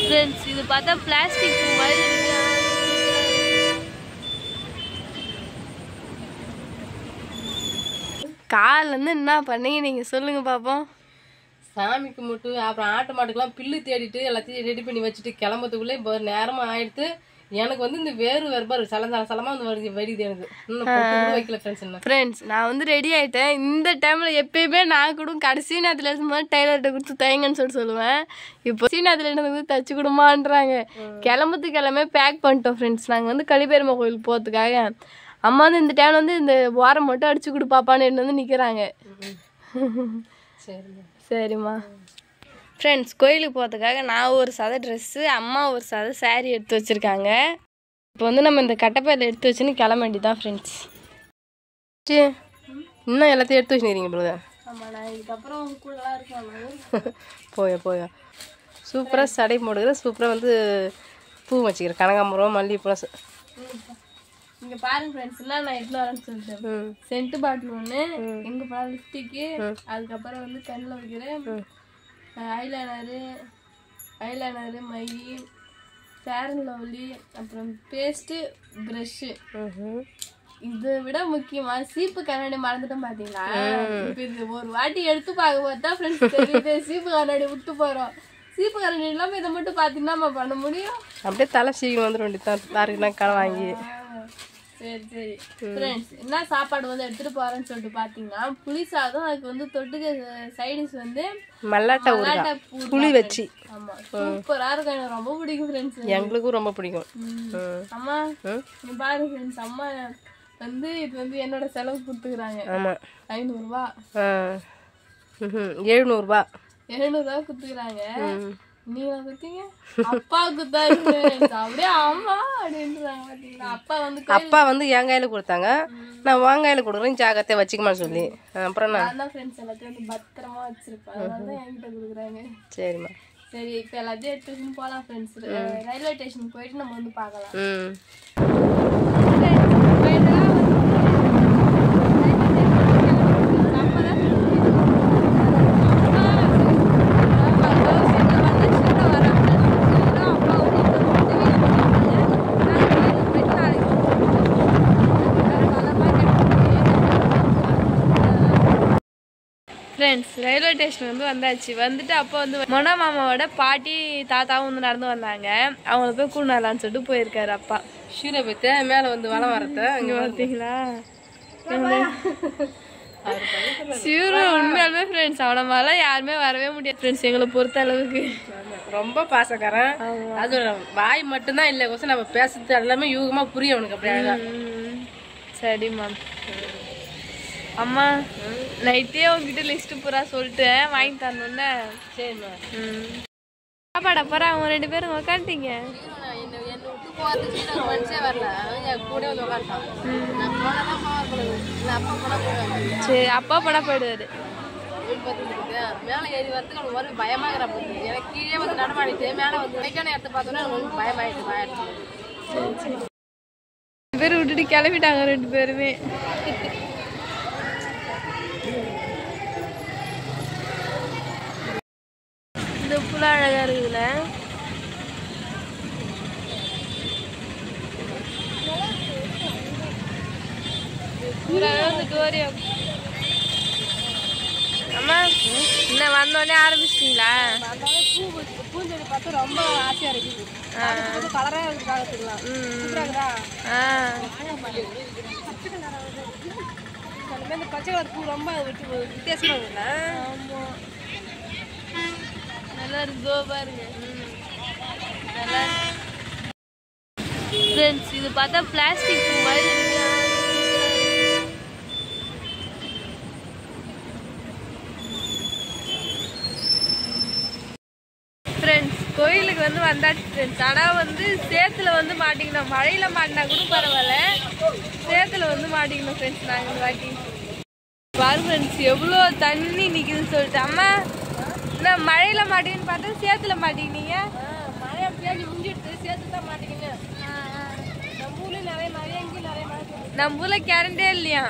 Friends இது பார்த்தா plastic பூ மாதிரி இருக்கு. காலிலேருந்து என்ன பண்ணீங்க நீங்கள் சொல்லுங்க பார்ப்போம். சாமி கும்பிட்டு அப்புறம் ஆட்டு மாட்டுக்கெல்லாம் பில்லு தேடிட்டு எல்லாத்தையும் ரெடி பண்ணி வச்சுட்டு கிளம்புறதுக்குள்ளே இப்போ நேரமாக ஆயிடுத்து. எனக்கு வந்து இந்த வேறுபாடு சலமா வந்து வருது வெடிது எனக்கு. இன்னும் வைக்கல ஃப்ரெண்ட்ஸ். நான் வந்து ரெடி ஆகிட்டேன். இந்த டைமில் எப்பயுமே நான் கூட கடைசி நேரத்தில் இருக்கும்போது டைலர்கிட்ட கொடுத்து தைங்கன்னு சொல்லுவேன். இப்போ நேரத்தில் என்ன தச்சு கொடுமான்றாங்க. கிளம்புறதுக்கு எல்லாமே பேக் பண்ணிட்டோம் ஃப்ரெண்ட்ஸ். நாங்கள் வந்து கலிபெருமா கோயிலுக்கு போகிறதுக்காக அம்மா வந்து இந்த டைமில் வந்து இந்த வாரம் மட்டும் அடிச்சு கொடுப்பாப்பான்னு என்ன வந்து நிற்கிறாங்க. சரிம்மா. ஃப்ரெண்ட்ஸ் கோயிலுக்கு போகிறதுக்காக நான் ஒரு சதை ட்ரெஸ்ஸு, அம்மா ஒரு சதை சாரீ எடுத்து வச்சுருக்காங்க. இப்போ வந்து நம்ம இந்த கட்டைப்பையில் எடுத்து வச்சுன்னு கிளம்ப வேண்டியதான் ஃப்ரெண்ட்ஸ். இன்னும் எல்லாத்தையும் எடுத்து வச்சுருக்கீங்க பிரதர்? ஆமாம், நான் இதுக்கப்புறம் கூடலாம் இருக்கேன். போயா சூப்பராக சடை போடுகிறேன். சூப்பராக வந்து பூ வச்சுக்கிறேன். கனகாம்பரம் மல்லிகைப்பூ. இங்கே பாருங்க ஃப்ரெண்ட்ஸ், எல்லாம் நான் எவ்வளோ வரேன்னு சொல்லிட்டேன். சென்ட் பாட்டில் ஒன்று, எங்கே போனால் லிப்ஸ்டிக்கு, அதுக்கப்புறம் வந்து கண்ணில் வைக்கிறேன் ஐலைனரு, மை, ஃபேர் அண்ட் லவ்லி, அப்புறம் பேஸ்ட்டு, ப்ரஷ்ஷு. இதை விட முக்கியமாக சீப்பு கண்ணாடி மறந்துட்டோம் பார்த்தீங்களா? இப்போ இது ஒரு வாட்டி எடுத்து பார்க்க பார்த்தா ஃப்ரெண்ட்ஸ் தெரியுது சீப்பு கண்ணாடி விட்டு போகிறோம். சீப்பு கண்ணாடி இல்லாமல் இதை மட்டும் பார்த்தீங்கன்னா நம்ம பண்ண முடியும். அப்படியே தலை சீக்கிரம் வந்துட வேண்டியதான். யாருக்குன்னா கடை வாங்கி. சரி ஃப்ரெண்ட்ஸ், என்ன சாப்பாடு வந்து எடுத்துட்டு போறேன்னு சொல்லிட்டு பாத்தீங்கன்னா புளி சாதம், அதுக்கு வந்து தொட்டுக்க சைடிஷ் வந்து மல்லாட்டை புளி வச்சு. ஆமா, சூப்பரா இருக்கும். எனக்கு ரொம்ப பிடிக்கும் ஃப்ரெண்ட்ஸ். எங்களுக்கும் ரொம்ப பிடிக்கும். அம்மா நீ பாருங்க ஃப்ரெண்ட்ஸ், அம்மா வந்து இது வந்து என்னோட செலவு கொடுத்துக்கிறாங்க. ஆமா, 500 ரூபாய் 700 ரூபாய் 700 ரூபாய் கொடுத்துக்கிறாங்க. நீங்க பார்த்தீங்க அப்பாவுக்கு தான் அப்படியே அம்மா அப்படின்றாங்க பார்த்தீங்களா? அப்பா வந்து என் கையில கொடுத்தாங்க, நான் உன் கையில கொடுக்குறேன் ஜாக்கிரதையா வச்சுக்கமான்னு சொல்லி. அப்புறம் நான் தான் ஃப்ரெண்ட்ஸ் எல்லாத்தையும் வந்து பத்திரமா வச்சிருப்பேன். அதனால தான் என்கிட்ட கொடுக்குறாங்க. சரிம்மா. சரி, இப்போ எல்லாத்தையும் எடுத்து போகலாம் ஃப்ரெண்ட்ஸ். ரயில்வே ஸ்டேஷனுக்கு போயிட்டு நம்ம வந்து பார்க்கலாம். ஃப்ரெண்ட்ஸ் ரயில்வே ஸ்டேஷன் வந்து வந்தாச்சு. வந்துட்டு அப்போ வந்து மொன மாமாவோட பாட்டி தாத்தாவும் வந்து நடந்து வந்தாங்க. அவங்கள போய் கூடலான்னு சொல்லிட்டு போயிருக்காரு அப்பா. ஷூரை போய்த்து மேலே வந்து வளம் வரத்த இங்கே பார்த்தீங்களா? ஷூரு உண்மையாலுமே ஃப்ரெண்ட்ஸ் அவனை மாதிரிலாம் யாருமே வரவே முடியாது ஃப்ரெண்ட்ஸ் எங்களை பொறுத்த அளவுக்கு. ரொம்ப பாசக்காரன். அது வாய் மட்டும்தான் இல்லை கோசம் நம்ம பேசுறது எல்லாமே யூகமாக புரியும் அவனுக்கு. அப்படியே சரிம்மா. அம்மா நைட்டே உங்ககிட்ட லிஸ்ட் பூரா சொல்லிட்டேன், வாங்கி தரணும்னு. சரிம்மா. சாப்பாடு அப்புறம் அவங்க 2 பேரும் உக்காந்துட்டீங்க. சரி, அப்பா படம் போயிடுவாரு. மேலே ஏறி வரதுக்கு அவனுக்கு ஒரு பயமாகிற போது எனக்கு கீழே வந்து நடமாடிட்டு மேலே வந்து வைக்கான இடத்த பார்த்தோன்னா எனக்கு பயமாயிடுச்சு. 2 பேர் விட்டுட்டு கிளம்பிட்டாங்க 2 பேருமே. இந்த புலா அழகா இருக்குதுல. அம்மா என்ன வந்தோடனே ஆரம்பிச்சிட்டீங்களா? பூஞ்செடி பார்த்து ரொம்ப ஆசையா இருக்குது. கலரா பார்த்துக்கலாம். இந்த பச்சை கலர் பூ ரொம்ப வித்தியாசமா இருக்குல்ல? ஆமா, நல்லா இருக்கு பாருங்க. நல்லா ஃப்ரெண்ட்ஸ் இது பார்த்தா பிளாஸ்டிக் பூ மாதிரி இருக்கு. ஃப்ரெண்ட்ஸ் கோயிலுக்கு வந்து வந்தாச்சு ஃப்ரெண்ட்ஸ். ஆனால் வந்து சேத்துல வந்து மாட்டிக்கணும். மழையில் மாட்டினா கூட பரவாயில்ல, சேத்துல வந்து மாட்டிக்கணும் ஃப்ரெண்ட்ஸ். நாங்கள் இந்த வாட்டி பாரு ஃப்ரெண்ட்ஸ் எவ்வளோ தண்ணி நிற்குதுன்னு சொல்லிட்டு. அம்மா என்ன மழையில் மாட்டிங்கன்னு பார்த்தா சேத்துல மாட்டிக்கினீங்க? மழையை பேஞ்சு முடிஞ்சிடுது, சேர்த்து தான் மாட்டிக்கிங்க. நம்ம ஊர்லேயும் நிறைய மழை, எங்கேயும் நிறைய மழை. நம்ம ஊரில் கரண்டே இல்லையா?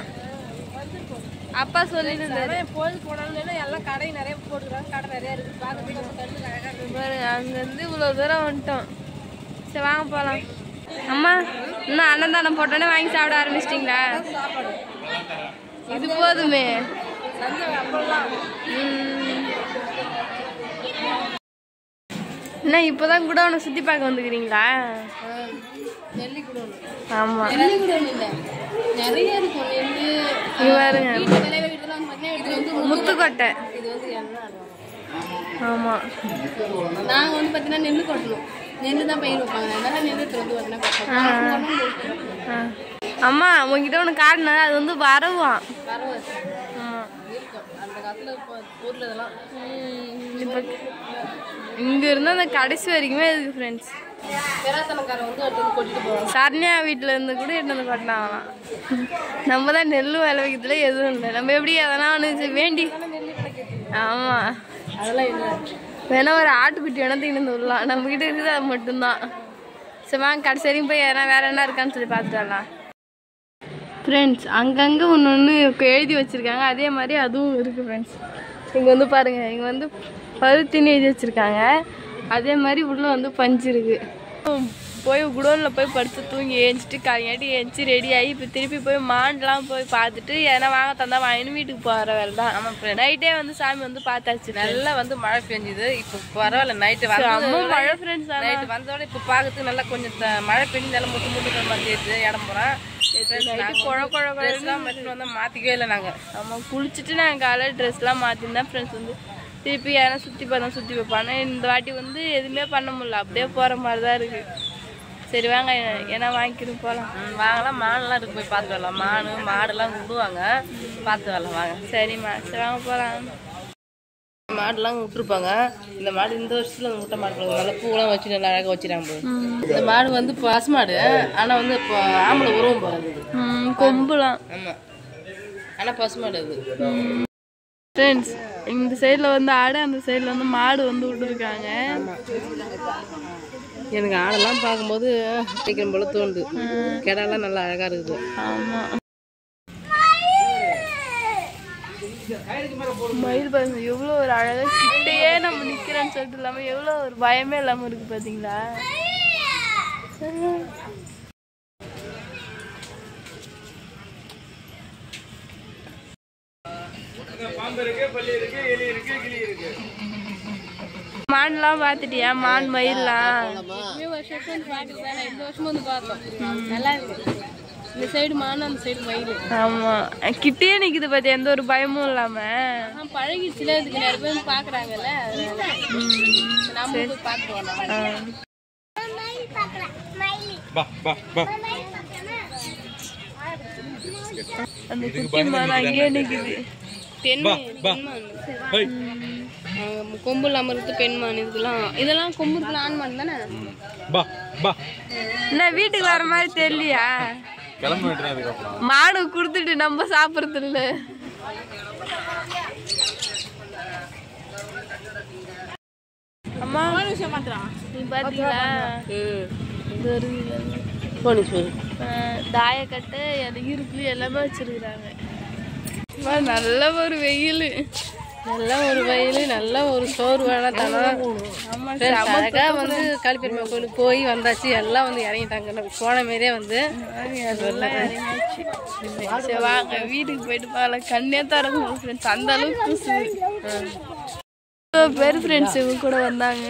அப்பா சொல்லிட்டு இருந்தாரு கோயிலுக்கு போனாலும் எல்லாம் கடை நிறைய போட்டுக்கிறாங்க, கடை நிறைய இருக்கு, பார்க்கறதுக்கு நம்ம கண்ணுக்கு அழகா இருக்கு. பாருங்க அங்கேருந்து இவ்வளோ தூரம் வந்துட்டோம். சரி வாங்க போகலாம். அம்மா இன்னும் அன்னதானம் போட்டோன்னே வாங்கி சாப்பிட ஆரம்பிச்சிட்டிங்களா? இது போதுமே. என்ன இப்போதான் கூட உனக்கு சுற்றி பார்க்க வந்துக்கிறீங்களா? நெல்லி கூட ஆமா நெல்லி கூட இல்லை, நிறைய இருக்கும் நெல்லு. இது பாருங்க இது வந்து முத்துக்கொட்டை. இது வந்து என்ன ஆமா நாங்கள் வந்து பார்த்தீங்கன்னா நெல்லு கொட்டணும், நெல்லு தான் பயிர் வைப்பாங்க, அதனால நெல்லு வந்து பார்த்தீங்கன்னா. அம்மா உங்ககிட்ட ஒன்று காட்டினது அது வந்து வரவான். அந்த காலத்தில் இப்போ ஊரில் இதெல்லாம் இப்போ இங்க இருந்து அந்த கடைசி வரைக்குமே இருக்கு ஃப்ரெண்ட்ஸ். பெராத்தனக்காரன் வந்து அடுத்து கொட்டிட்டு போவாங்க. சரண்யா வீட்டில் இருந்து கூட எடுத்து வந்து கொட்டினாங்களாம். நம்ம தான் நெல் வேலை வைக்கிறதுல எதுவும் இல்லை. நம்ம எப்படி அதெல்லாம் ஒன்று வேண்டி. ஆமாம் அதெல்லாம் இல்லை, வேணா ஒரு ஆட்டுக்குட்டி வேணா தீர்ந்து விடலாம். நம்மக்கிட்ட இருக்குது அது மட்டும்தான். சரி வாங்க கடைசி வரைக்கும் போய் எதனா வேற என்ன இருக்கான்னு சொல்லி பார்த்துட்டு வரலாம். ஃப்ரெண்ட்ஸ் அங்கங்கே ஒன்று ஒன்று எழுதி வச்சுருக்காங்க, அதே மாதிரி அதுவும் இருக்குது ஃப்ரெண்ட்ஸ். இங்கே வந்து பாருங்கள், இங்கே வந்து பருத்தின்னு எழுதி வச்சுருக்காங்க, அதே மாதிரி உள்ளே வந்து பஞ்சு இருக்குது. போய் குடோனில் போய் படுத்து தூங்கி ஏஞ்சிட்டு காலையாட்டி ஏஞ்சி ரெடி ஆகி இப்போ திருப்பி போய் மாண்டெலாம் போய் பார்த்துட்டு எதனா வாங்க தந்தா வாங்கினு வீட்டுக்கு போகிற வேலை தான். ஆமாம் நைட்டே வந்து சாமி வந்து பார்த்தாச்சு. நல்லா வந்து மழை பெஞ்சுது, இப்போ பரவாயில்ல. நைட்டு அம்மா மழை ஃப்ரெண்ட்ஸ் நைட்டு வந்தோட இப்போ பார்க்கறதுக்கு நல்லா கொஞ்சம் மழை பெஞ்சு நல்லா முட்டு முட்டுக்கிற மாதிரி இருக்குது இடம் போகிறோம். ட்ரெஸ்லாம் மட்டும் வந்தால் மாற்றிக்கவே இல்லை நாங்கள். ஆமாம் குளிச்சுட்டு நாங்கள் காலையில் ட்ரெஸ்லாம் மாற்றிருந்தேன் ஃப்ரெண்ட்ஸ். வந்து திருப்பி யாரும் சுற்றி பார்த்தா சுற்றி வைப்பானே. இந்த வாட்டி வந்து எதுவுமே பண்ண முடியல, அப்படியே போகிற மாதிரி தான் இருக்குது. சரி வாங்க ஏன்னா வாங்கிக்கிட்டு போகலாம். வாங்கலாம், மாடுலாம் இருக்கு, போய் பார்த்து வரலாம். மாடுலாம் விடுவாங்க, பார்த்து வரலாம் வாங்க. சரிம்மா சரி வாங்க போகலாம். மாடுலாம் விட்டுருப்பாங்க. இந்த மாடு இந்த வருஷத்துல முட்டை மாடு நல்லா பூவெல்லாம் வச்சு நல்லா அழகாக வச்சுறாங்க. இந்த மாடு வந்து பசு மாடு, ஆனால் வந்து இப்போ ஆம்பளை உருவம் போகிறது கொம்புலாம். ஆமாம், ஆனால் பசு மாடு அது. ஃப்ரெண்ட்ஸ் இந்த சைடில் வந்து ஆடு, அந்த சைடில் வந்து மாடு வந்து விட்டுருக்காங்க. எனக்கு ஆடெல்லாம் பார்க்கும்போது சீக்கிரம் போல தோணுது. கிடாலாம் நல்லா அழகாக இருக்குது. ஆமாம் மயில் பாருங்க எவ்வளோ ஒரு அழகாக கிட்டையே நம்ம நிற்கிறோன்னு சொல்லிட்டு இல்லாமல் எவ்வளோ ஒரு பயமே இல்லாமல் இருக்குது பார்த்தீங்களா? மான்லாம் பார்த்துட்டியா? மான் மயில்லாம் இந்த வருஷமும் வந்து பார்த்தோம், நல்லா இருக்கு. இந்த சைடு மான், அந்த சைடு மயில். ஆமா கிட்டே நிக்குது பாத்தியா, எந்த ஒரு பயமும் இல்லாம. பழகிடுச்சுல, இதுக்கு நிறைய பேர் பாக்குறாங்கல்ல, நாம போய் பார்த்து வரலாம். அந்த குட்டி மான் அங்கேயே நிக்குது. கொம்பு இல்லாம இருக்கு பெண்மான். இதெல்லாம் கொம்பு இருக்குல்ல, ஆண் மான் தானே. என்ன வீட்டுக்கு வர மாதிரி தெரியலையா? மாடு குடுத்துட்டு நம்ம சாப்பிடுறது இல்ல. அம்மா நீ பாத்தீங்களா? தாயக்கட்டு இருக்குல எல்லாமே வச்சிருக்காங்க. நல்ல ஒரு வெயில், நல்ல ஒரு வயல், நல்ல ஒரு சோறு வேணாம். அழகா வந்து காளிப்பெருமா கோயிலுக்கு போய் வந்தாச்சு. எல்லாம் வந்து இறங்கிட்டாங்க, போன மாரியே வந்து இறங்கியாச்சு. வாங்க வீட்டுக்கு போயிட்டு பார்க்கலாம். கண்ணே தரங்க ஃப்ரெண்ட்ஸ், அந்த அளவுக்கு பேர் ஃப்ரெண்ட்ஸ் இவங்க கூட வந்தாங்க.